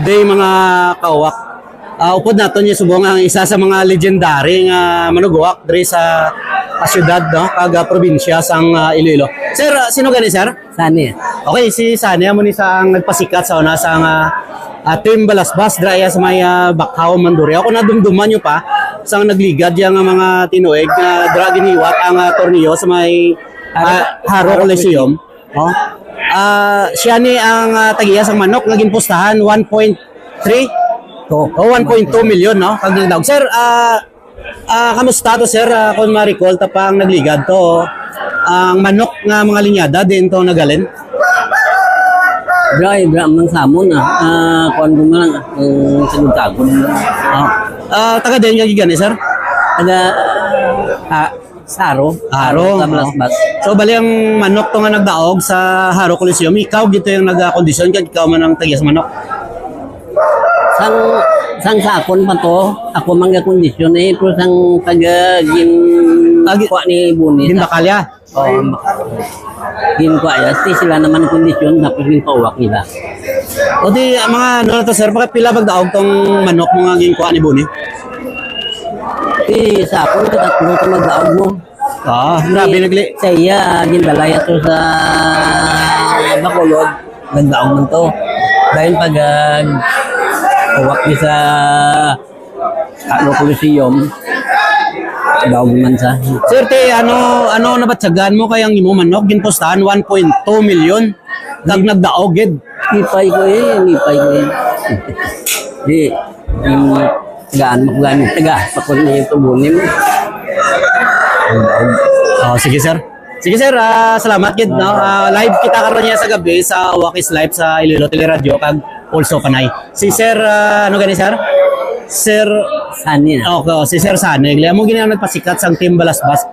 Day mga kawak. Upod naton yung subong ang isa sa mga legendary nga manuguwak diri sa syudad no kaga probinsya sang Iloilo. Sir, sino gani sir? Sani. Okay, si Sani mo ni sa ang nagpasikat sa una sa Team Balasbas dra sa may Bakhaw Manduri. Ako nadumduman nyo pa sa nagligad yang mga tinuig na dra giniwat ang torneo sa may Haro Coliseum. Oh. Siya ni ang tagiya sang manok naging pustahan 1.3 o 1.2 million no kag nagdaog. Sir, kamusta to sir? Kung ma-recall ta pa ang nagligad to ang manok nga mga linyada din to nagalin. Bra man samon kon ko man sagud-sagud. Taga din nga gigani sir? Taga Saro. Haro. Balasbas. So bali ang manok to nga nagdaog sa Haro Coliseum. Ikaw gito yung nag-kondisyon kag ikaw man ang tagiya sa manok. Sang sakon pa to, ako man kondisyon pero sang taga kwa ni Buni. Ginbakalya. Gin kwa ya, sila naman kondisyon tapos ginpawak nila. O di mga ano na to sir, pila bagdaog tong manok mga ginkuha ni Buni? Sakon ka tatlo ka magdaog mo. Grabe nagli. Sa iya, gindalaya to sa Bacolod, nagdaog man to. Dahil pag uwak ni sa Coliseum, daog man sa. Sir, ano nabatsagan mo kayang imo manok ginpostahan 1.2 million kag nagdaog gid. Nipay ko Di, tagaan pakul na yung tubunin mo. Sige sir. Sige sir, salamat gid no. Live kita karon niya sa gabi sa Wakis Live sa Iloilo Teleradio kag also Panay. Si Sir ano gani sir? Sir Sani na. Okay, si Sir Sani. Mo gini ang nagpasikat sang Team Balasbas.